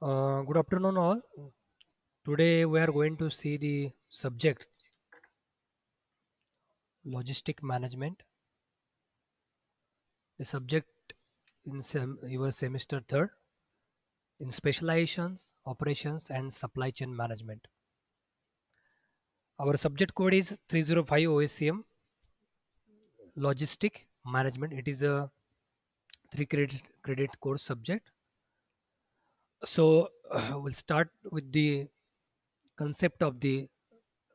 Good afternoon, all. Today we are going to see the subject logistic management. The subject in your semester third in specializations, operations, and supply chain management. Our subject code is 305 OSCM logistic management. It is a three credit course subject. So we'll start with the concept of the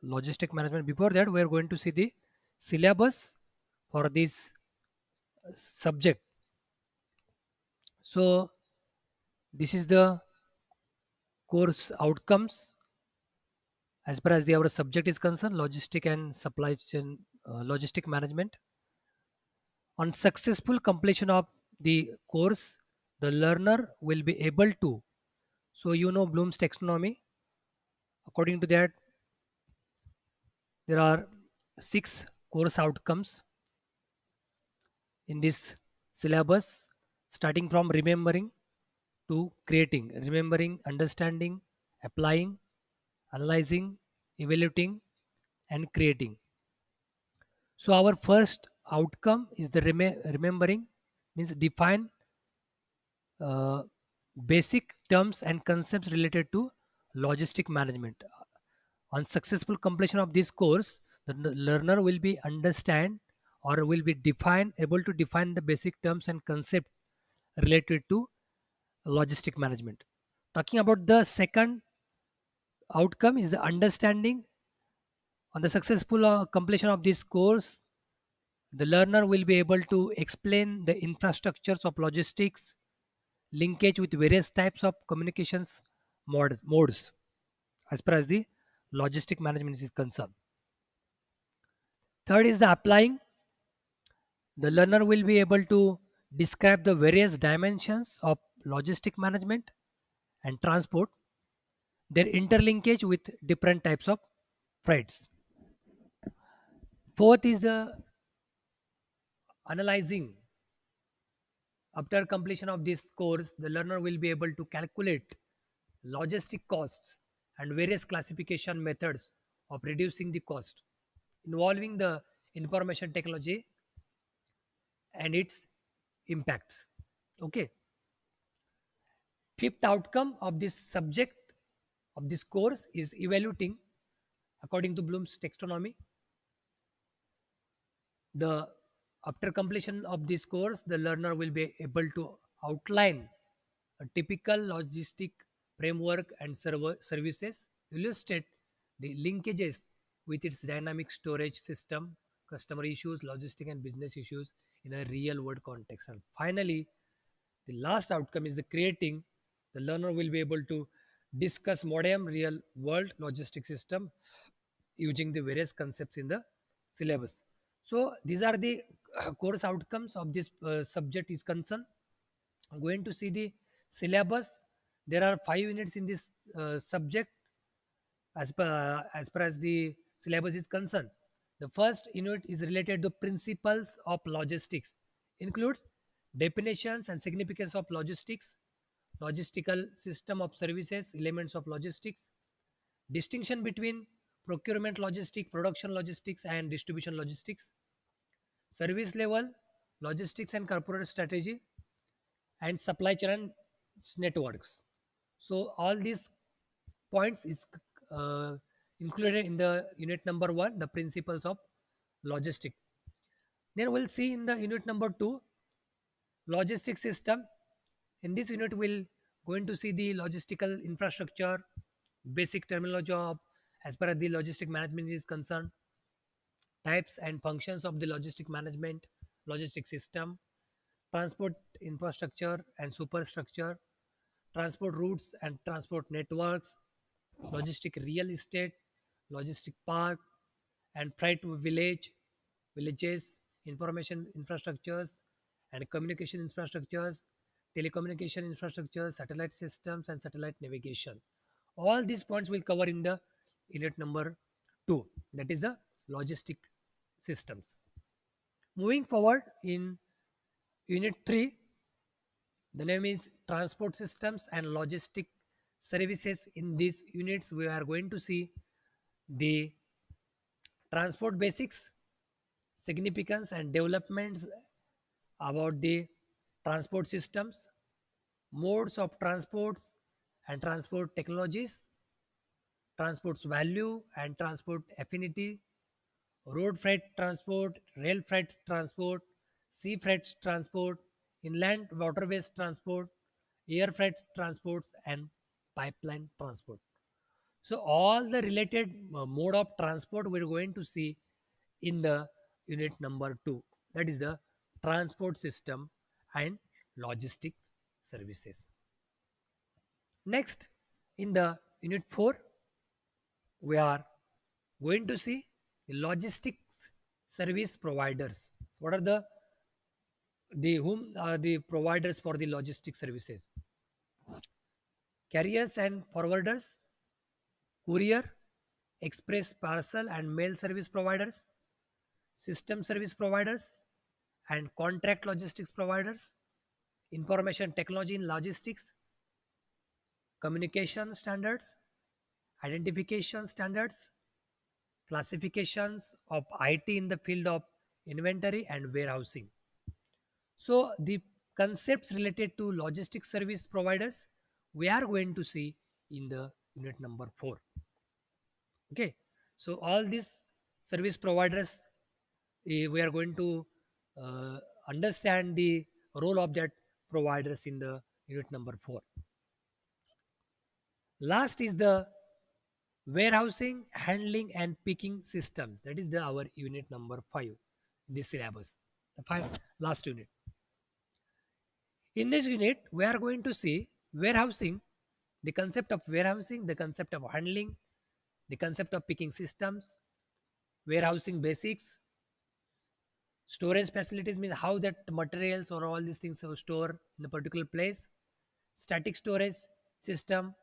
logistic management. Before that, we are going to see the syllabus for this subject. So this is the course outcomes as far as our subject is concerned, logistic and supply chain logistic management. On successful completion of the course, the learner will be able to, so you know Bloom's taxonomy. According to that, there are six course outcomes in this syllabus, starting from remembering to creating, remembering, understanding, applying, analyzing, evaluating, and creating. So our first outcome is the remembering, means define uh, basic terms and concepts related to logistic management. On successful completion of this course, the learner will be understand or will be define able to define the basic terms and concept related to logistic management. Talking about the second outcome is the understanding. On the successful completion of this course, the learner will be able to explain the infrastructures of logistics, linkage with various types of communications modes as far as the logistic management is concerned. Third is the applying. The learner will be able to describe the various dimensions of logistic management and transport, their interlinkage with different types of freights. Fourth is the analyzing. After completion of this course, the learner will be able to calculate logistic costs and various classification methods of reducing the cost involving the information technology and its impacts. Okay. Fifth outcome of this subject of this course is evaluating. According to Bloom's taxonomy, the after completion of this course, the learner will be able to outline a typical logistic framework and services, illustrate the linkages with its dynamic storage system, customer issues, logistic and business issues in a real world context. And finally, the last outcome is the creating. The learner will be able to discuss modern real world logistic system using the various concepts in the syllabus. So these are the course outcomes of this subject is concerned. I'm going to see the syllabus. There are 5 units in this subject as per as the syllabus is concerned. The first unit is related to principles of logistics, include definitions and significance of logistics, logistical system of services, elements of logistics, distinction between procurement logistics, production logistics, and distribution logistics, service level logistics and corporate strategy, and supply chain networks. So all these points is uh, included in the unit number 1, the principles of logistic. Then we'll see in the unit number 2, logistic system. In this unit we'll going to see the logistical infrastructure, basic terminology of as far as the logistic management is concerned, types and functions of the logistic management, logistic system, transport infrastructure and superstructure, transport routes and transport networks, logistic real estate, logistic park and freight villages, information infrastructures and communication infrastructures, telecommunication infrastructure, satellite systems, and satellite navigation. All these points will cover in the unit number 2, that is the logistic systems. Moving forward in unit 3, the name is transport systems and logistic services. In these units, we are going to see the transport basics, significance and developments about the transport systems, modes of transports and transport technologies, transport's value and transport affinity, road freight transport, rail freight transport, sea freight transport, inland waterways transport, air freight transports, and pipeline transport. So, all the related mode of transport we're going to see in the unit number 2, that is the transport system and logistics services. Next, in the unit 4, we are going to see the logistics service providers. What are the whom are the providers for the logistics services? Carriers and forwarders, courier, express parcel and mail service providers, system service providers, and contract logistics providers, information technology in logistics, communication standards, identification standards, classifications of IT in the field of inventory and warehousing. So, the concepts related to logistics service providers we are going to see in the unit number 4. Okay, so all these service providers, we are going to uh, understand the role of that providers in the unit number 4. Last is the warehousing, handling, and picking system. That is our unit number 5 in this syllabus. The last unit. In this unit, we are going to see warehousing, the concept of warehousing, the concept of handling, the concept of picking systems, warehousing basics, storage facilities means how that materials or all these things are stored in a particular place, static storage system,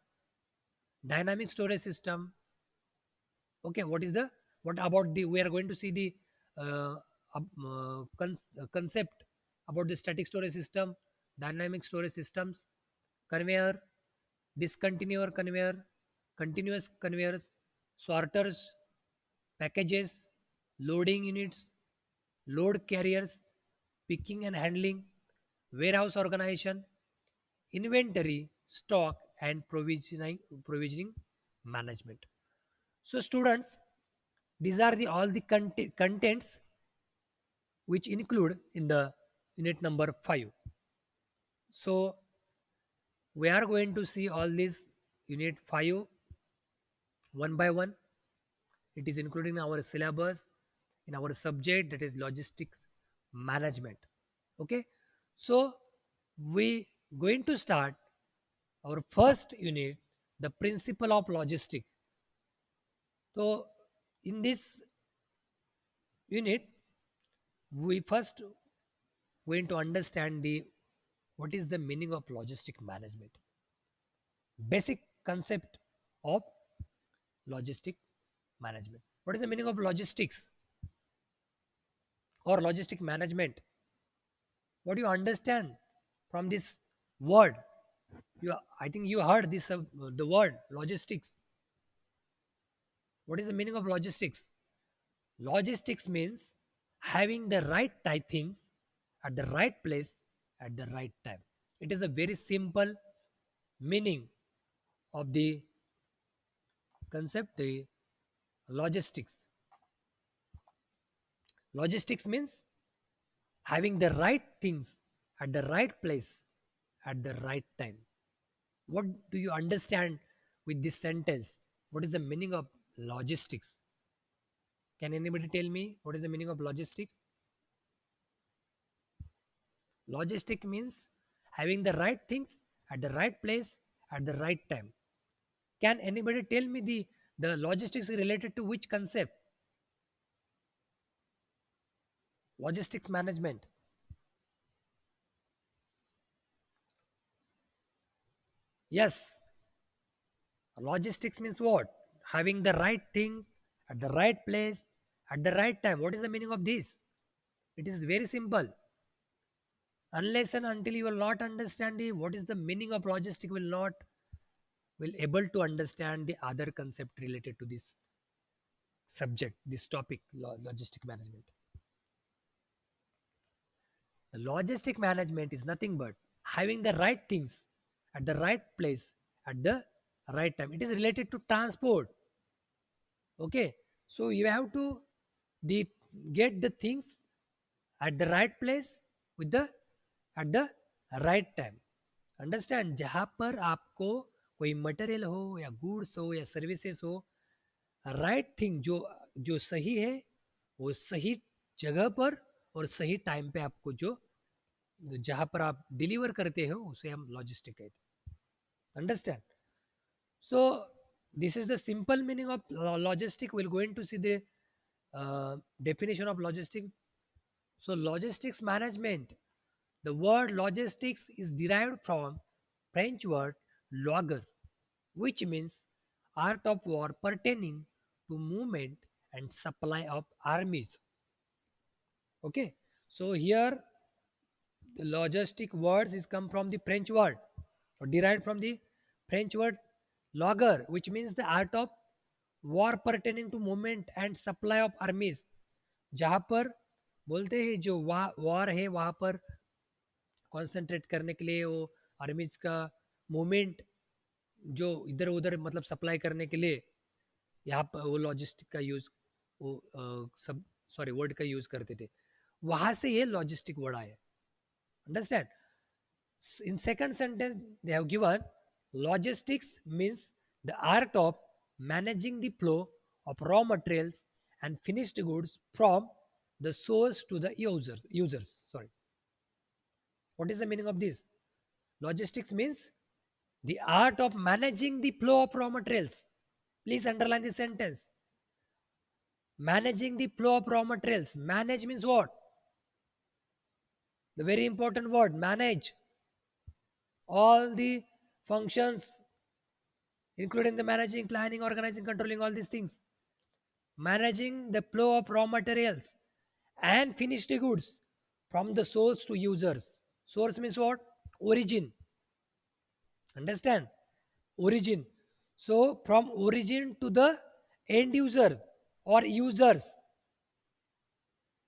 dynamic storage system. Okay, what about the, we are going to see the uh, concept about the static storage system, dynamic storage systems, conveyor, discontinuous conveyor, continuous conveyors, sorters, packages, loading units, load carriers, picking and handling, warehouse organization, inventory, stock, and provisioning management. So, students, these are the all the contents which include in the unit number 5. So, we are going to see all these unit 5 one by one. It is included in our syllabus, in our subject, that is logistics management. Okay, so we going to start our first unit, the principle of logistics. So in this unit, we first going to understand the what is the meaning of logistic management, basic concept of logistic management. What is the meaning of logistics or logistic management? What do you understand from this word? I think you heard this the word logistics. What is the meaning of logistics? Logistics means having the right type things at the right place at the right time. It is a very simple meaning of the concept, the logistics. Logistics means having the right things at the right place at the right time. What do you understand with this sentence? What is the meaning of logistics? Can anybody tell me what is the meaning of logistics? Logistic means having the right things at the right place at the right time. Can anybody tell me the logistics is related to which concept? Logistics management. Yes, logistics means what? Having the right thing at the right place at the right time. What is the meaning of this? It is very simple. Unless and until you will not understand what is the meaning of logistic, will not will able to understand the other concept related to this subject, this topic, logistic management. The logistic management is nothing but having the right things at the right place at the right time. It is related to transport. Okay, so you have to the get the things at the right place with the at the right time. Understand जहाँ पर आपको कोई material हो या goods हो या services हो, right thing जो जो सही है वो सही जगह पर और सही टाइम पे आपको जो जहाँ पर आप डिलीवर करते हो उसे हम लॉजिस्टिक कहते हैं. Understand. So this is the simple meaning of logistic. We'll going to see the definition of logistic. So logistics management. The word logistics is derived from French word loger, which means art of war pertaining to movement and supply of armies. Okay, so here the logistic words is come from the French word or derived from the French word logger, which means the art of war pertaining to movement and supply of armies. जहाँ पर बोलते हैं जो war है वहाँ पर concentrate करने के लिए वो आर्मीज का मूवमेंट जो इधर उधर मतलब सप्लाई करने के लिए यहाँ पर वो लॉजिस्टिक का यूज वो सब सॉरी वर्ड का यूज करते थे. वहां से ये लॉजिस्टिक वर्ड आया. Understand. In second sentence they have given logistics means the art of managing the flow of raw materials and finished goods from the source to the users. Sorry, what is the meaning of this? Logistics means the art of managing the flow of raw materials. Please underline this sentence. Managing the flow of raw materials. Manage means what? The very important word, manage. All the functions, including the managing, planning, organizing, controlling, all these things. Managing the flow of raw materials and finished goods from the source to users. Source means what? Origin. Understand? Origin. So from origin to the end user or users.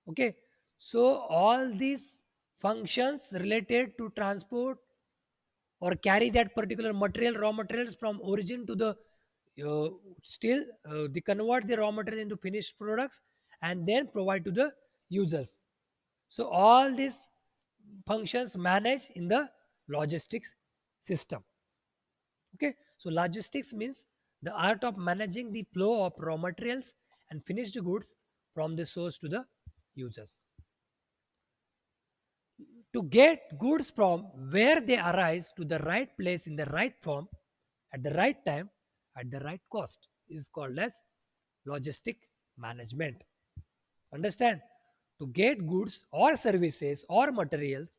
Okay. So all these functions related to transport or carry that particular material, raw materials from origin to the still they convert the raw material into finished products and then provide to the users. So all these functions manage in the logistics system. Okay, so logistics means the art of managing the flow of raw materials and finished goods from the source to the users. To get goods from where they arise to the right place in the right form at the right time at the right cost is called as logistic management. Understand? To get goods or services or materials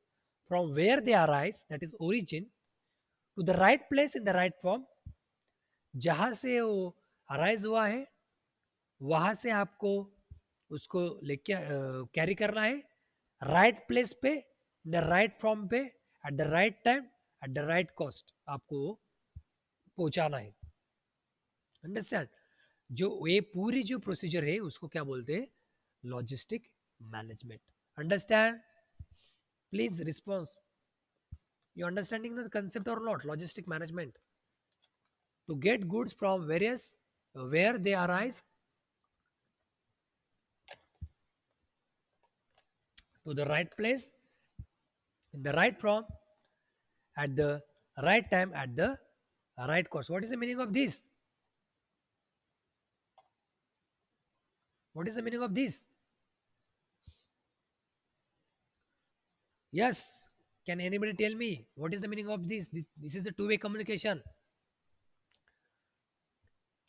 from where they arise, that is origin, to the right place in the right form, जहां से वो arise हुआ है वहां से आपको उसको लेके कैरी करना है राइट प्लेस पे द राइट फॉर्म पे at the right time at the right cost आपको पहुंचाना है. अंडरस्टैंड. जो ये पूरी जो प्रोसीजर है उसको क्या बोलते हैं? Logistic management. Understand. Please response. You understanding the concept और not? Logistic management. To get goods from various where they arise to the right place in the right form at the right time at the right cost. What is the meaning of this? What is the meaning of this? Yes, can anybody tell me what is the meaning of this is a two-way communication.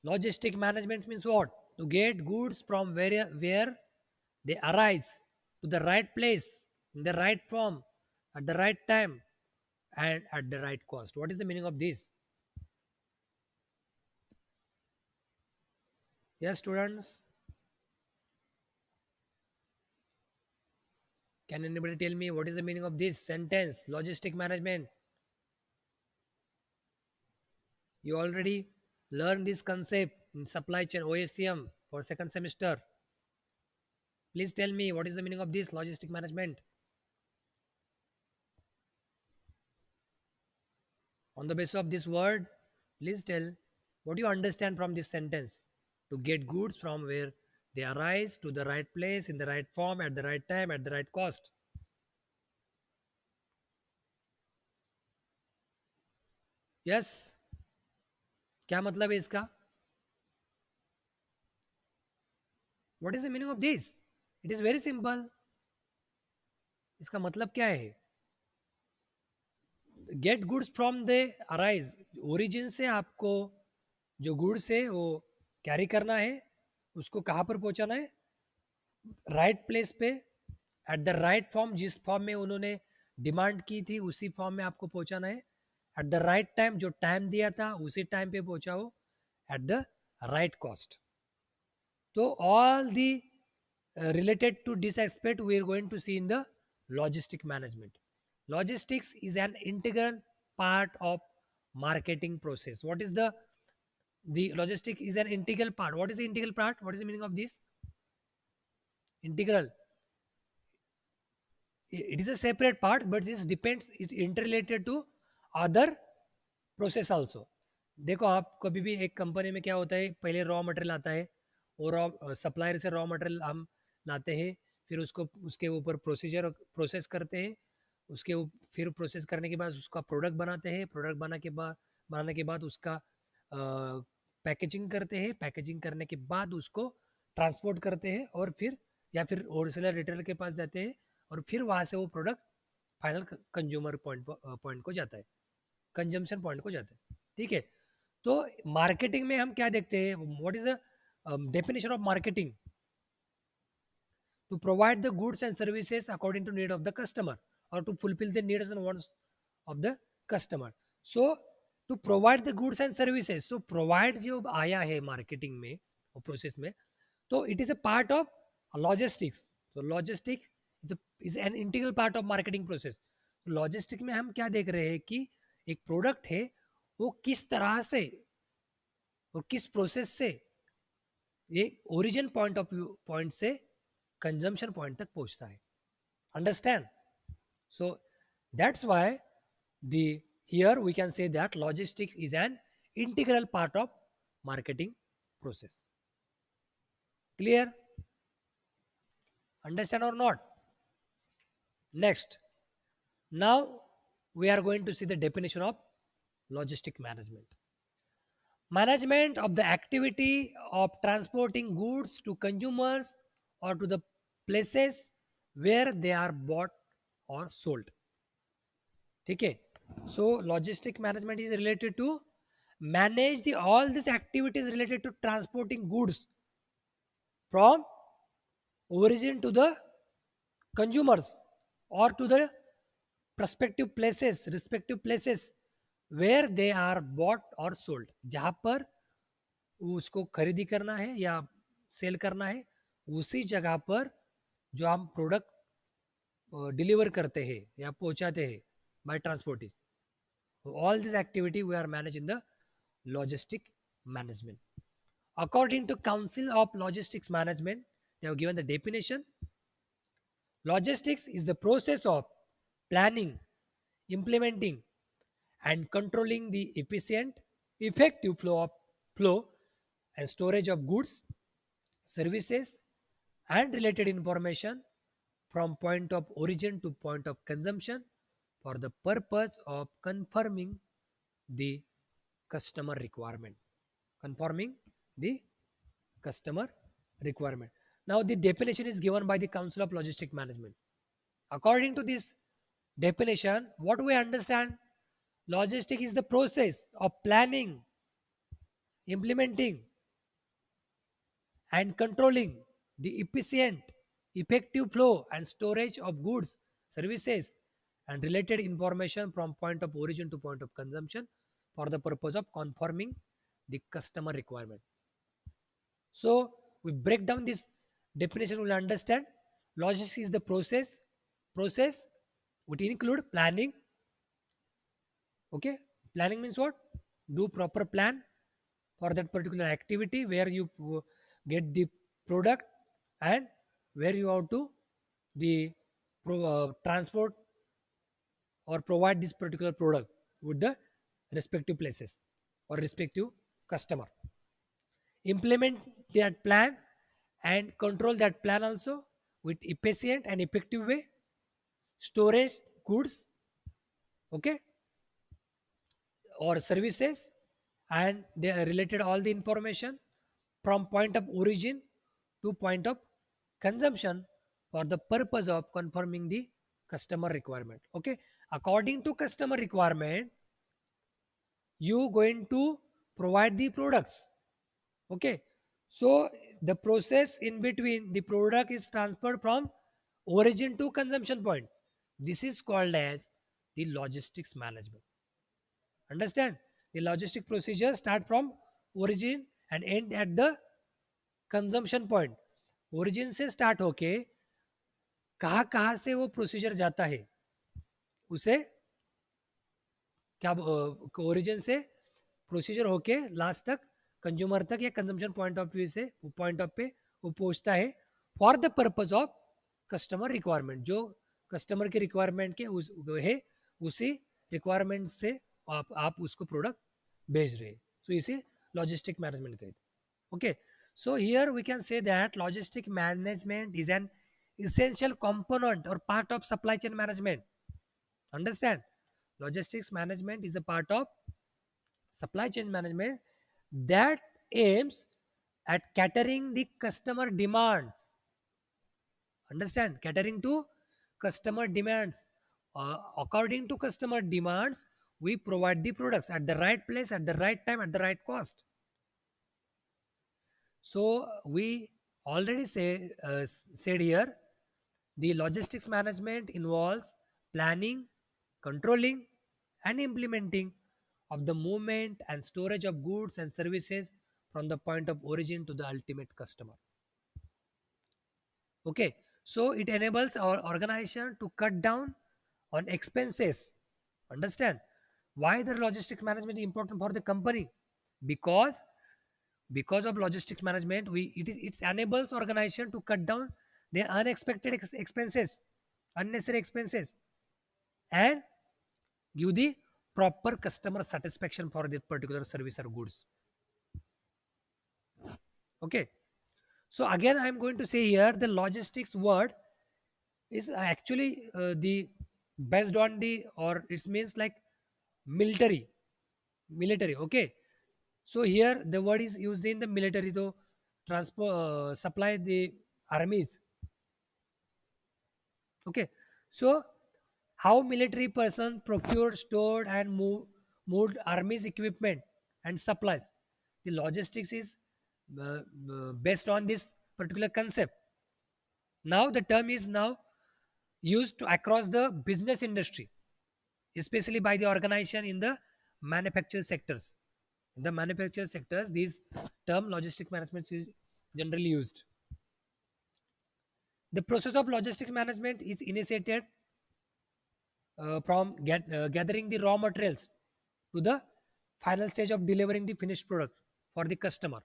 Logistic management means what? To get goods from where they arise to the right place in the right form at the right time and at the right cost. What is the meaning of this? Yes, students. Can anybody tell me what is the meaning of this sentence? Logistic management. You already learned this concept in supply chain OSCM for second semester. Please tell me what is the meaning of this logistic management. On the basis of this word, please tell what you understand from this sentence. To get goods from where they arise to the right place in the right form at the right time at the right cost. Yes, क्या मतलब है इसका? What is the meaning of this? It is very simple. इसका मतलब क्या है? Get goods from the arise, origin से आपको जो गुड्स है वो कैरी करना है, उसको कहाँ पर पहुंचाना है? राइट प्लेस पे एट द राइट फॉर्म, जिस फॉर्म में उन्होंने डिमांड की थी उसी फॉर्म में आपको पहुंचाना है. एट द राइट टाइम, जो टाइम दिया था उसी टाइम पे पहुंचाओ एट द राइट कॉस्ट. तो all the related to this aspect we are going to see in the logistic management. Logistics is an integral part of marketing process. What is the logistic is an integral part? What is the integral part? What is the meaning of this integral? It is a separate part, but this depends, it interrelated to other process also. देखो, आप कभी भी एक company में क्या होता है, पहले रॉ मटेरियल आता है, और रॉ सप्लायर से रॉ मटेरियल हम लाते हैं, फिर उसको उसके ऊपर प्रोसीजर प्रोसेस करते हैं, फिर प्रोसेस करने के बाद उसका प्रोडक्ट बनाते हैं, प्रोडक्ट बनाने के बाद उसका पैकेजिंग करते हैं, पैकेजिंग करने के बाद उसको ट्रांसपोर्ट करते हैं, और फिर होलसेलर रिटेलर के पास जाते हैं, और फिर वहाँ से वो प्रोडक्ट फाइनल कंज्यूमर पॉइंट को जाता है, कंजम्पशन पॉइंट को जाता है. ठीक है. तो मार्केटिंग में हम क्या देखते हैं? What is the definition of marketing? To provide the goods and services according to need of the customer, और to fulfil the needs and wants of the customer. So to provide the goods and services, so provide जो आया है marketing में और process में, तो it is a part of logistics. तो logistic is an integral part of marketing process. Logistic में हम क्या देख रहे हैं कि एक प्रोडक्ट है, वो किस तरह से और किस प्रोसेस से ये ओरिजिन पॉइंट से कंजम्पशन पॉइंट तक पहुंचता है. Understand? So that's why the here we can say that logistics is an integral part of marketing process. Clear? Understand or not? Next, now we are going to see the definition of logistic management. Management of the activity of transporting goods to consumers or to the places where they are bought or sold. ठीक है. So logistic management is related to manage all these activities related to transporting goods from origin to the consumers or to the respective places where they are bought or sold. जहाँ पर उसको खरीदी करना है या cell करना है, उसी जगह पर जो हम प्रोडक्ट डिलीवर करते हैं या पहुंचाते हैं by transportation. All this activity we are managed in the logistic management. According to Council of Logistics Management, they have given the definition. Logistics is the process of planning, implementing, and controlling the efficient, effective flow and storage of goods, services, and related information from point of origin to point of consumption for the purpose of confirming the customer requirement. Conforming the customer requirement. Now, the definition is given by the Council of Logistic Management. According to this definition, what we understand? Logistic is the process of planning, implementing, and controlling the efficient, effective flow and storage of goods, services, and related information from point of origin to point of consumption for the purpose of conforming the customer requirement. So we break down this definition, we'll understand. Logistics is the process would include planning. Okay, planning means what? do proper plan for that particular activity where you get the product, and where you have to the transport or provide this particular product with the respective places or respective customer. Implement that plan and control that plan also with efficient and effective way. Storage goods, okay, or services, and they are related all the information from point of origin to point of consumption for the purpose of confirming the customer requirement. Okay, according to customer requirement, you going to provide the products. Okay, so the process in between the product is transferred from origin to consumption point. This is called as the logistics management. Understand? The logistic procedure start from origin and end at the consumption point. Origin से start होके कहाँ कहाँ से वो procedure जाता है, उसे क्या ओरिजिन से प्रोसीजर होके लास्ट तक कंज्यूमर तक या कंजम्पशन पॉइंट ऑफ व्यू से पॉइंट ऑफ पे वो पहुंचता है for the purpose of customer requirement. जो कस्टमर के रिक्वायरमेंट के है उसी रिक्वायरमेंट से आप उसको प्रोडक्ट भेज रहे हैं. सो इसे लॉजिस्टिक मैनेजमेंट कहते हैं. Okay, so here we can say that logistic management is an essential component or part of supply chain management. Understand? Logistics management is a part of supply chain management that aims at catering the customer demands. Understand? Catering to customer demands. According to customer demands, we provide the products at the right place, at the right time, at the right cost. So we already said here, the logistics management involves planning, controlling, and implementing of the movement and storage of goods and services from the point of origin to the ultimate customer. Okay, so it enables our organization to cut down on expenses. Understand why the logistics management is important for the company? Because of logistics management, it enables organization to cut down their unexpected expenses, unnecessary expenses, and give the proper customer satisfaction for the particular service or goods. Okay, so again I am going to say here the logistics word is actually the based on the, or it means like military. Okay, so here the word is used in the military to transport supply the armies. Okay, so how military person procured, stored, and moved army's equipment and supplies. The logistics is based on this particular concept. Now the term is now used across the business industry, especially by the organization in the manufacturing sectors. In the manufacturing sectors, this term logistic management is generally used. The process of logistics management is initiated from gathering the raw materials to the final stage of delivering the finished product for the customer.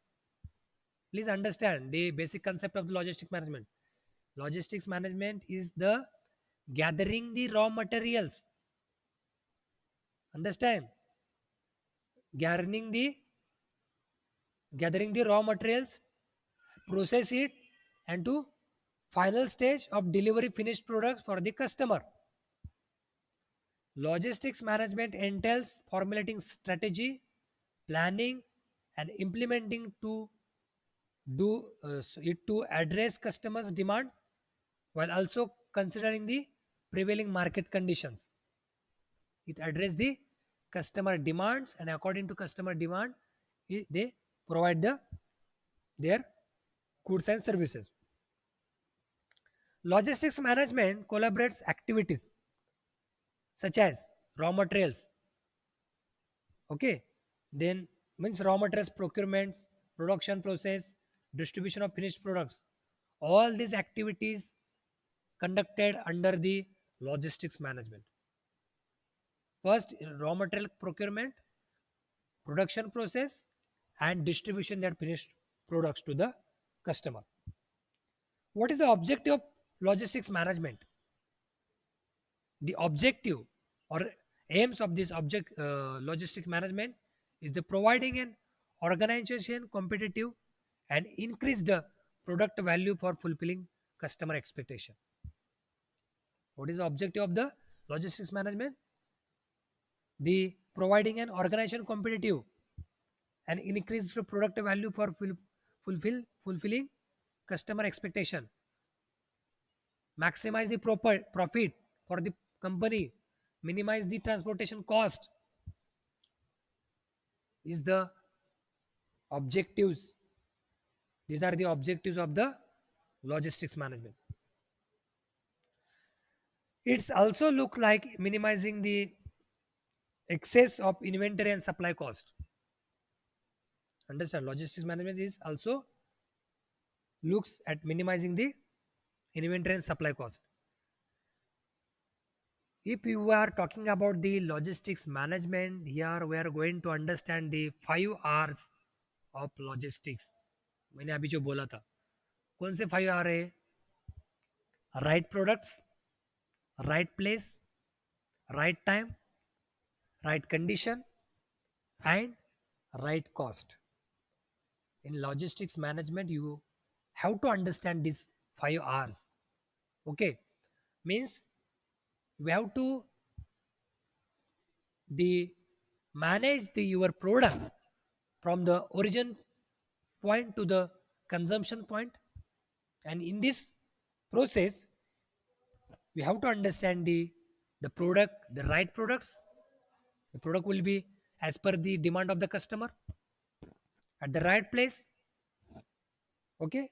Please understand the basic concept of the logistic management. Logistics management is the gathering the raw materials. Understand? Gathering the raw materials, process it, and to final stage of delivery finished products for the customer. Logistics management entails formulating strategy, planning, and implementing to it to address customers' demand while also considering the prevailing market conditions. It addresses the customer demands, and according to customer demand, they provide their goods and services. Logistics management collaborates activities such as raw materials. Okay, then means raw materials procurements, production process, distribution of finished products. All these activities conducted under the logistics management. First, raw material procurement, production process, and distribution that finished products to the customer. What is the objective of logistics management? The objective or aims of this object logistic management is the providing an organization competitive and increase the product value for fulfilling customer expectation. What is the objective of the logistics management? The providing an organization competitive and increase the product value for fulfilling customer expectation, maximize the proper profit for the company, minimize the transportation cost is the objectives. These are the objectives of the logistics management. It's also look like minimizing the excess of inventory and supply cost. Understand, logistics management is also looks at minimizing the inventory and supply cost. If you are talking about the logistics management, here we are going to understand the 5 R's of logistics. मैंने अभी जो बोला था, कौन से 5 R है? Right products, right place, right time, right condition, and right cost. In logistics management, you have to understand these 5 R's. Okay, means we have to the manage the your product from the origin point to the consumption point, and in this process we have to understand the product, the right products. The product will be as per the demand of the customer at the right place. Okay,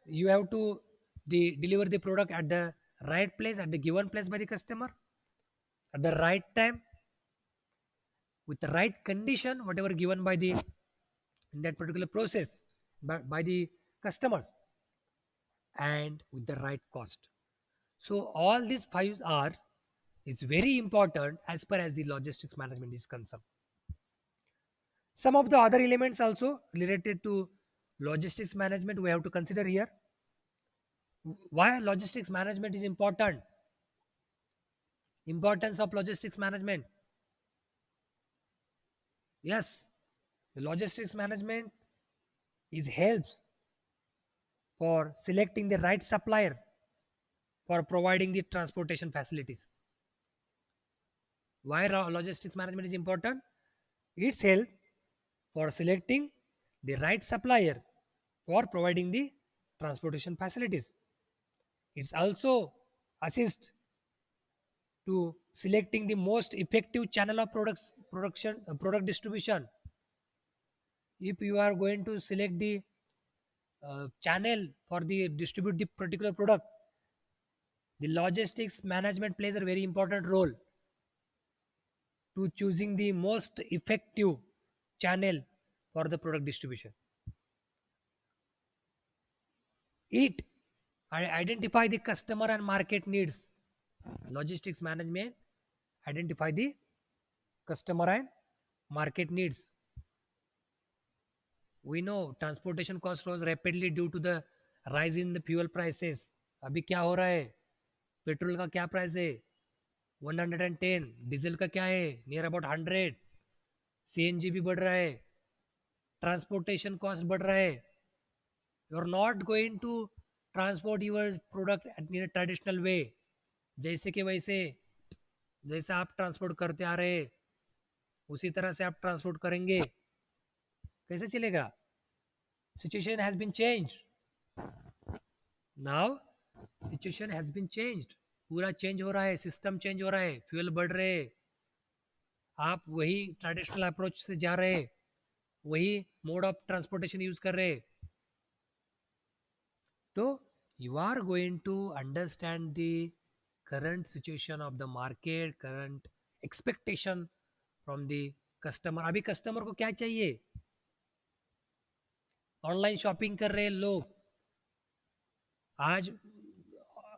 you have to deliver the product at the right place at the given place by the customer at the right time with the right condition whatever given by the in that particular process by the customers, and with the right cost. So all these 5 R's is very important as far as the logistics management is concerned. Some of the other elements also related to logistics management we have to consider here. Why logistics management is important? Importance of logistics management. Yes, the logistics management is helps for selecting the right supplier for providing the transportation facilities. Why logistics management is important? It's help for selecting the right supplier for providing the transportation facilities. It's also assist to selecting the most effective channel of product distribution. If you are going to select the channel for the distribute the particular product, the logistics management plays a very important role to choosing the most effective channel for the product distribution. It identify the customer and market needs. Logistics management identify the customer and market needs. We know transportation cost rose rapidly due to the rise in the fuel prices. अभी क्या हो रहा है? Petrol का क्या price है? 110. Diesel का क्या है? Near about 100. सीएनजी भी बढ़ रहा है. ट्रांसपोर्टेशन कॉस्ट बढ़ रहा है. You are not going to transport your product in traditional way, जैसे कि वैसे जैसा आप ट्रांसपोर्ट करते आ रहे उसी तरह से आप ट्रांसपोर्ट करेंगे, कैसे चलेगा? Situation has been changed. Now situation has been changed. पूरा चेंज हो रहा है, सिस्टम चेंज हो रहा है, फ्यूल बढ़ रहे, आप वही ट्रेडिशनल अप्रोच से जा रहे, वही मोड ऑफ ट्रांसपोर्टेशन यूज कर रहे. तो you are going to understand the current situation of the market, current expectation from the customer. अभी कस्टमर को क्या चाहिए? ऑनलाइन शॉपिंग कर रहे लोग, आज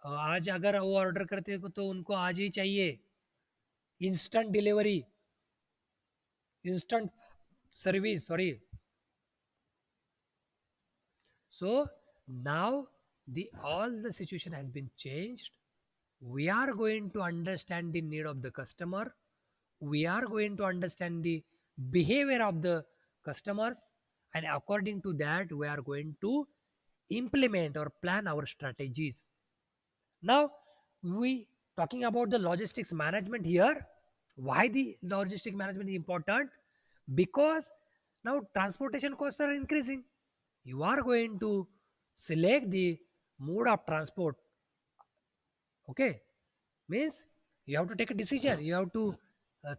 आज अगर वो ऑर्डर करते हो तो उनको आज ही चाहिए. Instant delivery, instant service, sorry. So now the all the situation has been changed. We are going to understand the need of the customer. We are going to understand the behavior of the customers, and according to that we are going to implement or plan our strategies. Now we talking about the logistics management here. Why the logistic management is important? Because now transportation costs are increasing. You are going to select the mode of transport. Okay, means you have to take a decision. You have to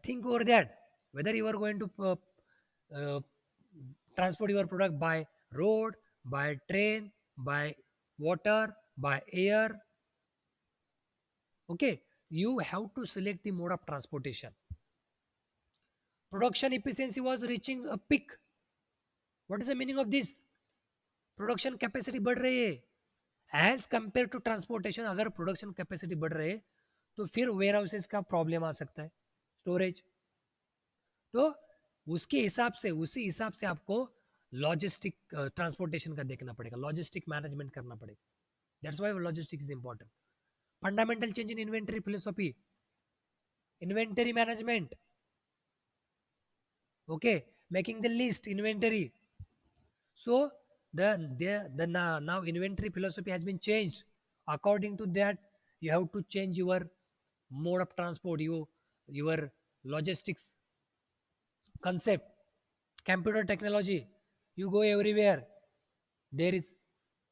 think over that whether you are going to uh, transport your product by road, by train, by water, by air. Okay, you have to select the mode of transportation. Production efficiency was reaching a peak. What is the meaning of this? Production capacity बढ़ रही है as compare to transportation. अगर production capacity बढ़ रही है तो फिर where houses का प्रॉब्लम आ सकता है, स्टोरेज. तो उसके हिसाब से उसी हिसाब से आपको लॉजिस्टिक ट्रांसपोर्टेशन का देखना पड़ेगा, लॉजिस्टिक मैनेजमेंट करना पड़ेगा. That's why logistic is important. Fundamental change in inventory philosophy, inventory management. Okay, making the list inventory. So now inventory philosophy has been changed. According to that, you have to change your mode of transport, your logistics concept. Computer technology, you go everywhere, there is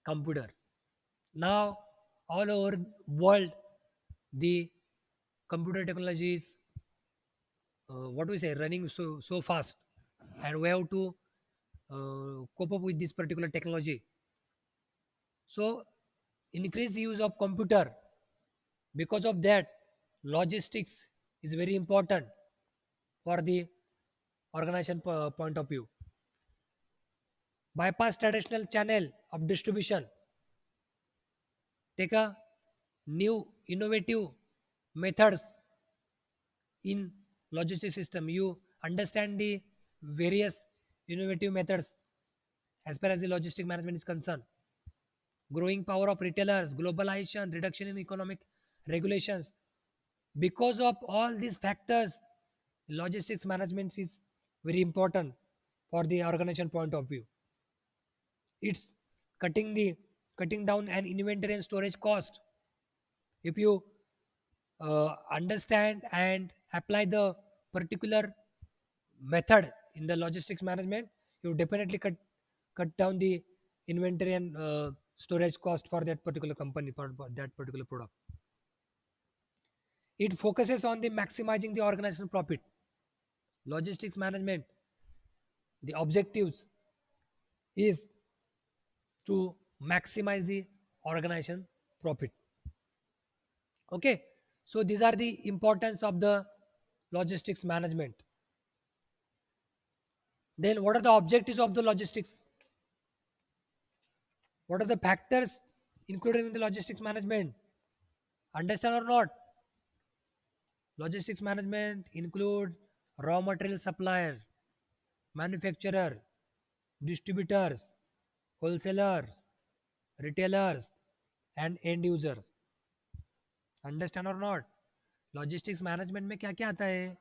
computer. Now all over world the computer technology is what do we say, running so fast, and we have to cope up with this particular technology. So increase use of computer. Because of that, logistics is very important for the organization point of view. Bypass traditional channel of distribution. Take a new innovative methods in logistics system. You understand the various innovative methods as far as the logistic management is concerned. Growing power of retailers, globalization, reduction in economic regulations. Because of all these factors, logistics management is very important for the organization point of view. It's cutting down an inventory and storage cost. If you understand and apply the particular method in the logistics management, you definitely cut down the inventory and storage cost for that particular company, for that particular product. It focuses on the maximizing the organizational profit. Logistics management, the objectives is to maximize the organization profit. Okay, so these are the importance of the logistics management. Then what are the objectives of the logistics? What are the factors included in the logistics management? Understand or not? Logistics management include raw material supplier, manufacturer, distributors, wholesalers, retailers, and end users. Understand और not? Logistics management में क्या क्या आता है?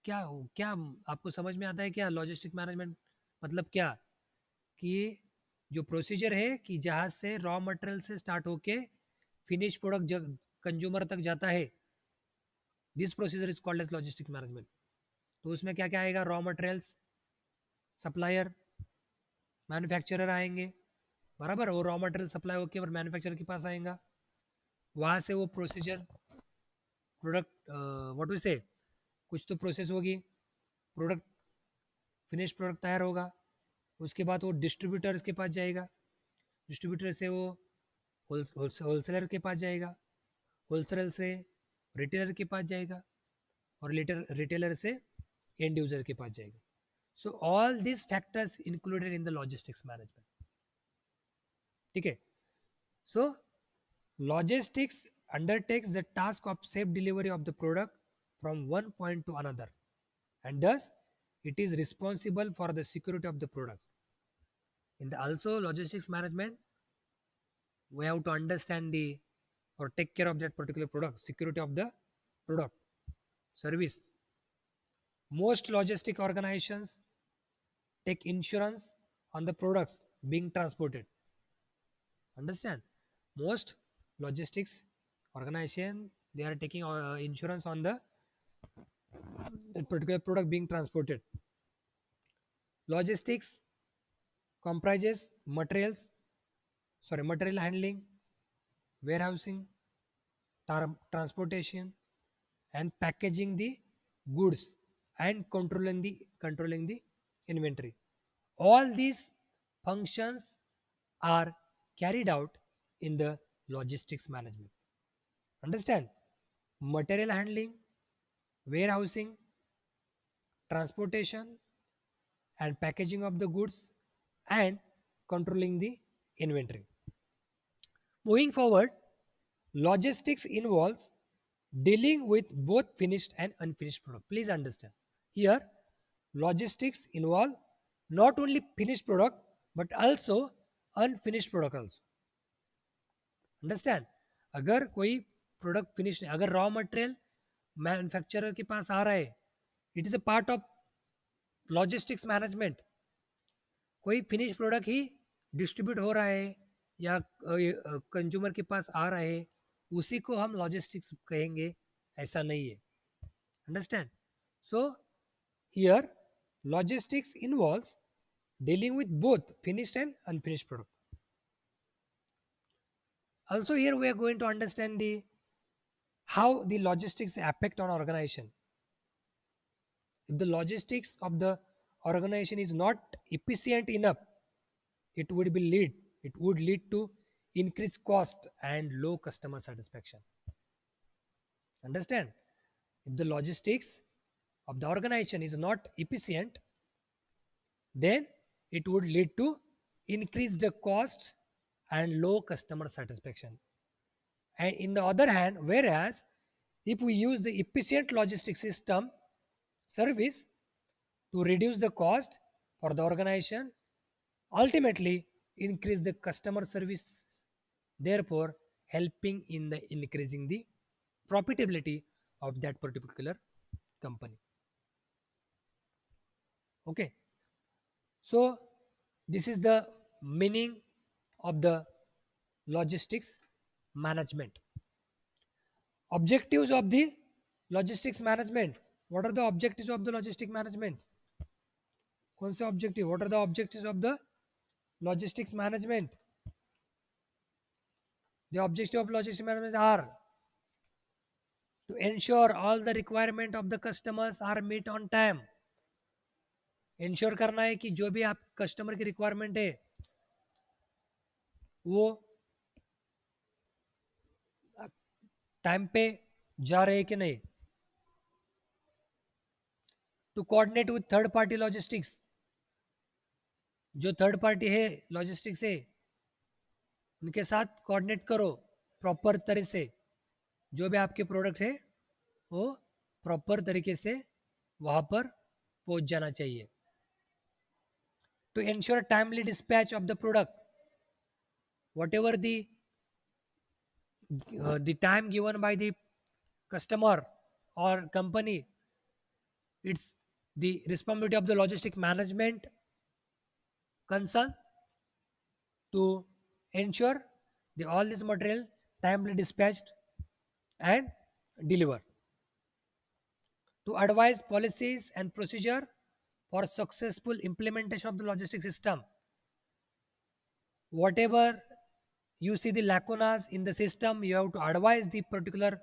क्या क्या आपको समझ में आता है क्या लॉजिस्टिक मैनेजमेंट मतलब क्या? कि जो प्रोसीजर है कि जहाज से रॉ मटेरियल से स्टार्ट होके फिनिश प्रोडक्ट कंज्यूमर तक जाता है, this procedure is called as logistic management. तो उसमें क्या क्या आएगा? रॉ मटेरियल्स, सप्लायर, मैन्युफैक्चरर आएंगे, बराबर. वो रॉ मटेरियल सप्लाई होके और मैन्युफैक्चरर के पास आएगा, वहाँ से वो प्रोसीजर प्रोडक्ट व्हाट वी से कुछ तो प्रोसेस होगी, प्रोडक्ट फिनिश प्रोडक्ट तैयार होगा. उसके बाद वो डिस्ट्रीब्यूटर्स के पास जाएगा, डिस्ट्रीब्यूटर से वो होलसेलर के पास जाएगा, होलसेलर से रिटेलर के पास जाएगा, और रिटेलर से एंड यूजर के पास जाएगा. So all this factors included in the logistics management. ठीक है. सो logistics undertakes the task of safe delivery of the product from one point to another, and thus It is responsible for the security of the product. In the also logistics management, we have to understand the or take care of that particular product, security of the product, service. Most logistic organizations take insurance on the products being transported. Understand? Most logistics organization, they are taking insurance on the that particular product being transported. Logistics comprises material handling, warehousing, transportation, and packaging the goods and controlling the inventory. All these functions are carried out in the logistics management. Understand? Material handling, warehousing, transportation, and packaging of the goods, and controlling the inventory. Moving forward, logistics involves dealing with both finished and unfinished product. Please understand. Here, logistics involve not only finished product but also unfinished product also. Understand अगर कोई product finish नहीं, अगर raw material manufacturer के पास आ रहा है, it is a part of logistics management. कोई finish product ही distribute हो रहा है या कंज्यूमर के पास आ रहा है, उसी को हम लॉजिस्टिक्स कहेंगे, ऐसा नहीं है. Understand? So here logistics involves dealing with both finished and unfinished product. Also here we are going to understand the how the logistics affect on organization. If the logistics of the organization is not efficient enough, it would lead to increased cost and low customer satisfaction. Understand? If the logistics of the organization is not efficient, then it would lead to increase the cost and low customer satisfaction. And in the other hand, whereas if we use the efficient logistics system service to reduce the cost for the organization, ultimately increase the customer service, therefore helping in the increasing the profitability of that particular company. Okay, so this is the meaning of the logistics management. Objectives of the logistics management. What are the objectives of the logistics management? कौन से objective? What are the objectives of the logistics management? The objective of logistics management are to ensure all the requirement of the customers are met on time. Ensure करना है कि जो भी आप customer की requirement है वो टाइम पे जा रहे कि नहीं. To coordinate with third party logistics, जो थर्ड पार्टी है लॉजिस्टिक्स है उनके साथ कोऑर्डिनेट करो प्रॉपर तरह से. जो भी आपके प्रोडक्ट है वो प्रॉपर तरीके से वहाँ पर पहुँच जाना चाहिए. To ensure timely dispatch of the product, whatever the time given by the customer or company, it's the responsibility of the logistic management concern to ensure all this material timely dispatched and deliver. To advise policies and procedure for successful implementation of the logistic system. Whatever you see the lacunas in the system, you have to advise the particular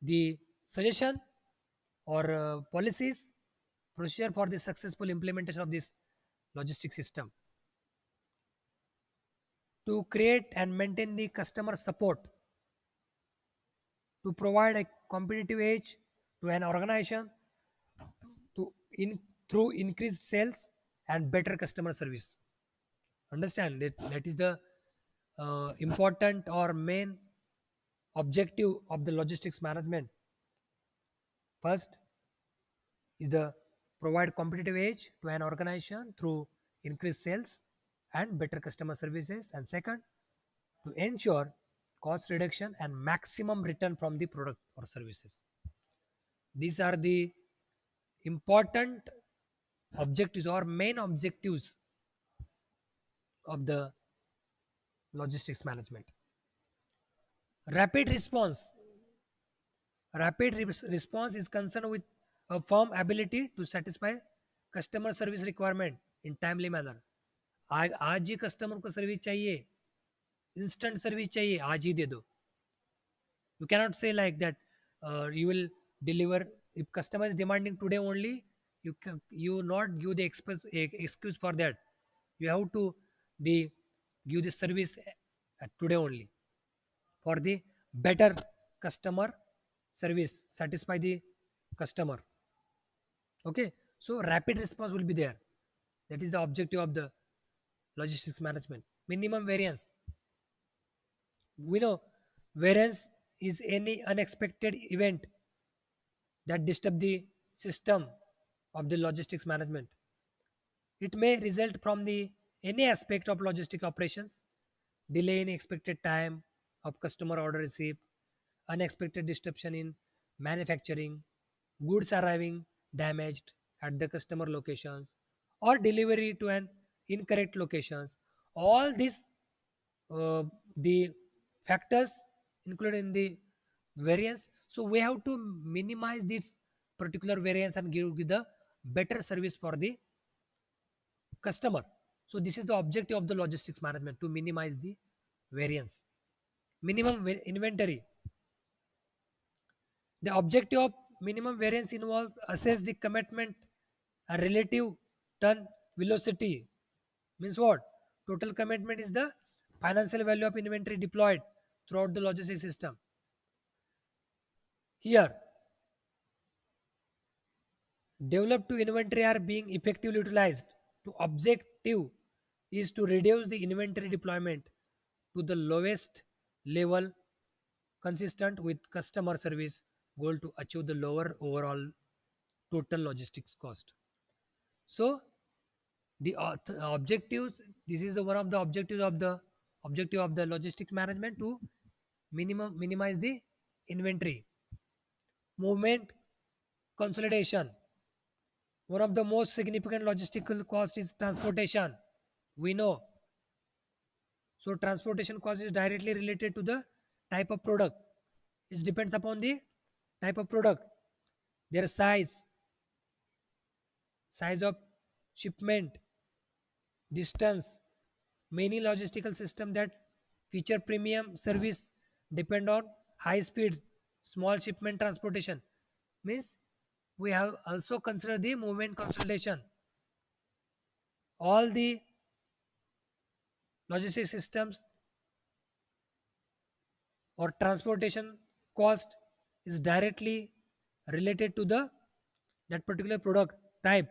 the suggestion or policies procedure for the successful implementation of this logistic system. To create and maintain the customer support, to provide a competitive edge to an organization through increased sales and better customer service. Understand that is the important or main objective of the logistics management. First is the provide competitive edge to an organization through increased sales and better customer services, and second, to ensure cost reduction and maximum return from the product or services. These are the important objectives or main objectives of the logistics management. Rapid response. Response is concerned with a firm ability to satisfy customer service requirement in timely manner. आज ही customer को service चाहिए, instant service चाहिए, आज ही दे दो. You cannot say like that. You will deliver if customer is demanding today only. You not give the excuse for that. You have to the give the service today only for the better customer service, satisfy the customer. Okay, so rapid response will be there. That is the objective of the logistics management. Minimum variance. We know variance is any unexpected event that disturb the system of the logistics management. It may result from the any aspect of logistic operations, delay in expected time of customer order receipt, unexpected disruption in manufacturing, goods arriving damaged at the customer locations, or delivery to an incorrect locations. All these the factors included in the variance. So we have to minimize this particular variance and give the better service for the customer. So this is the objective of the logistics management, to minimize the variance. Minimum inventory. The objective of minimum variance involves assess the commitment and relative turn velocity. Means what? Total commitment is the financial value of inventory deployed throughout the logistics system. Here, developed to inventory are being effectively utilized. To objective is to reduce the inventory deployment to the lowest level consistent with customer service goal to achieve the lower overall total logistics cost. So the objectives, this is the one of the objective of the logistics management, to minimize the inventory. Movement consolidation. One of the most significant logistical cost is transportation. We know. So transportation cost is directly related to the type of product. It depends upon the type of product, their size of shipment, distance. Many logistical systems that feature premium service depend on high speed, small shipment transportation. Means we have also considered the movement consolidation. All the logistic systems or transportation cost is directly related to the that particular product type,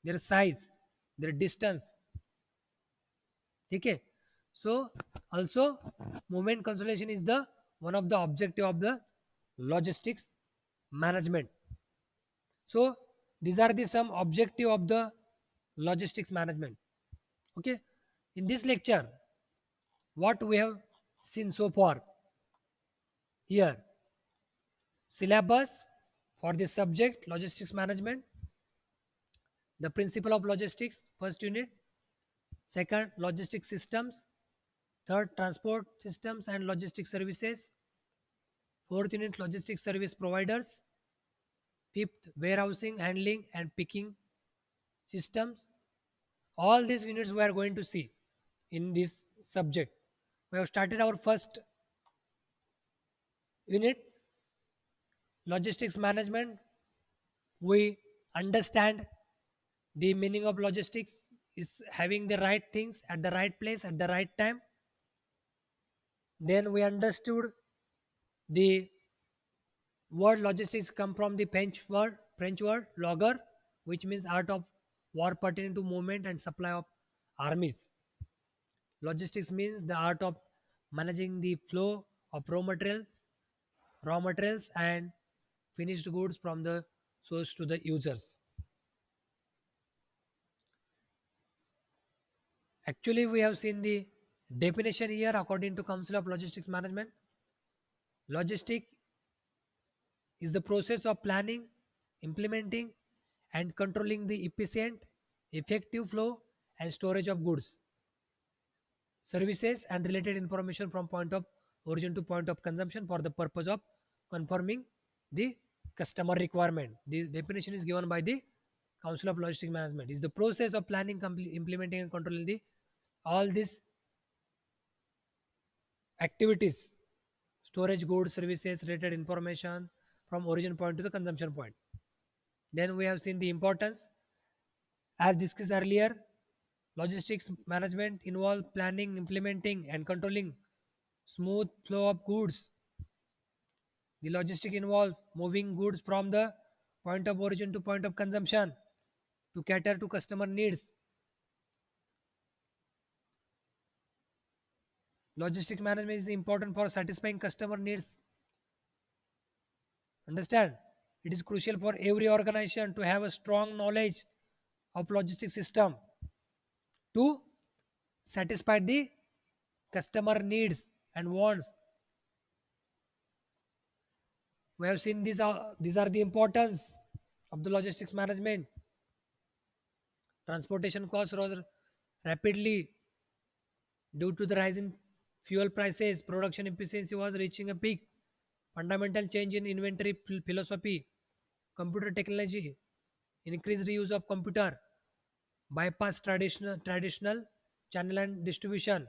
their size, their distance. Okay, so also movement consolidation is the one of the objective of the logistics management. So these are the some objective of the logistics management. Okay, in this lecture, what we have seen so far here: syllabus for this subject, logistics management, the principle of logistics, first unit; second, logistic systems; third, transport systems and logistic services; fourth unit, logistic service providers; fifth, warehousing, handling and picking systems. All these units we are going to see in this subject. We have started our first unit, logistics management. We understand the meaning of logistics is having the right things at the right place at the right time. Then we understood the word logistics come from the French word logger, which means art of war pertaining to movement and supply of armies. Logistics means the art of managing the flow of raw materials and finished goods from the source to the users. Actually, we have seen the definition here according to Council of Logistics Management. Logistic is the process of planning, implementing, and controlling the efficient, effective flow and storage of goods, services, and related information from point of origin to point of consumption for the purpose of confirming the customer requirement. The definition is given by the Council of Logistic Management. Is the process of planning, implementing, and controlling the all these activities, storage goods, services, related information from origin point to the consumption point. Then we have seen the importance. As discussed earlier, logistics management involves planning, implementing, and controlling smooth flow of goods. The logistic involves moving goods from the point of origin to point of consumption to cater to customer needs. Logistic management is important for satisfying customer needs. Understand? It is crucial for every organization to have a strong knowledge of logistics system to satisfy the customer needs and wants. We have seen these are the importance of the logistics management. Transportation costs rose rapidly due to the rise in fuel prices. Production efficiency was reaching a peak. Fundamental change in inventory philosophy, computer technology, increased use of computer, bypass traditional channel and distribution,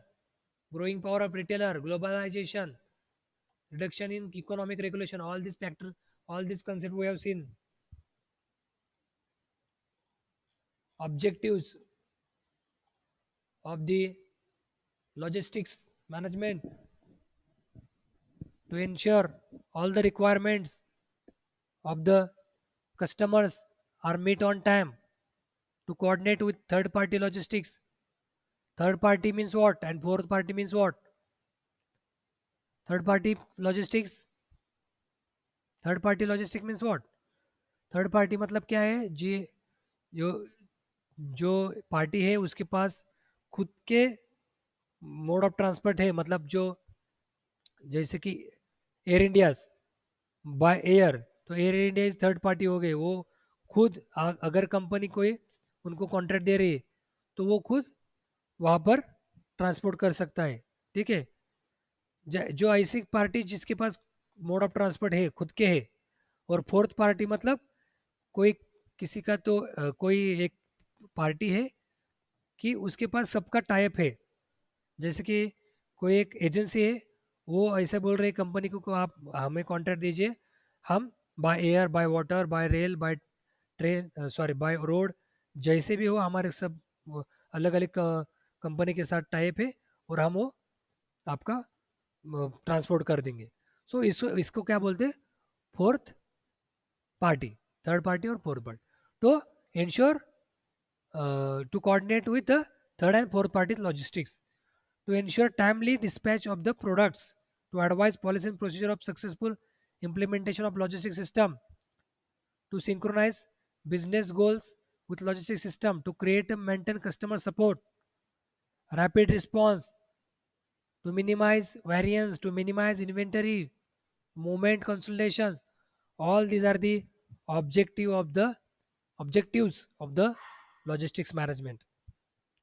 growing power of retailer, globalization, reduction in economic regulation. All these factors, all these concepts we have seen. Objectives of the logistics management to ensure all the requirements of the customers are met on time, to coordinate with third party logistics. Third party means what and fourth party means what? Third party logistics, third party logistic means what? Third party मतलब क्या है जी? जो जो party है उसके पास खुद के mode of transport है, मतलब जो जैसे कि एयर इंडियाज बाय एयर, तो air India is third party हो गए। वो खुद अगर कंपनी कोई उनको कॉन्ट्रैक्ट दे रही है तो वो खुद वहाँ पर ट्रांसपोर्ट कर सकता है। ठीक है, जो ऐसी पार्टी जिसके पास मोड ऑफ ट्रांसपोर्ट है खुद के है, और फोर्थ पार्टी मतलब कोई किसी का तो कोई एक पार्टी है कि उसके पास सबका टाइप है। जैसे कि कोई एक एजेंसी है, वो ऐसे बोल रहे कंपनी को आप हमें कॉन्ट्रैक्ट दीजिए, हम by air, by water, bye rail, by train, sorry by road, जैसे भी हो हमारे सब अलग अलग कंपनी के साथ टाइप है और हम वो आपका ट्रांसपोर्ट कर देंगे। सो इसको क्या बोलते हैं? फोर्थ पार्टी, थर्ड पार्टी और फोर्थ पार्टी। तो ensure to coordinate with the third and fourth party logistics to ensure timely dispatch of the products, to advise policy and procedure of successful implementation of logistics system, to synchronize business goals with logistics system, to create and maintain customer support, rapid response, to minimize variance, to minimize inventory movement consolidations. All these are the objectives of the logistics management.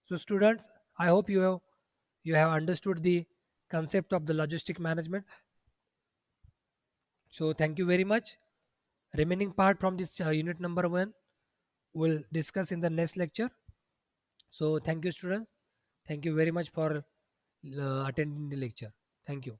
So students, I hope you have understood the concept of the logistic management. So thank you very much. Remaining part from this unit number 1 we'll discuss in the next lecture. So thank you students. Thank you very much for attending the lecture. Thank you.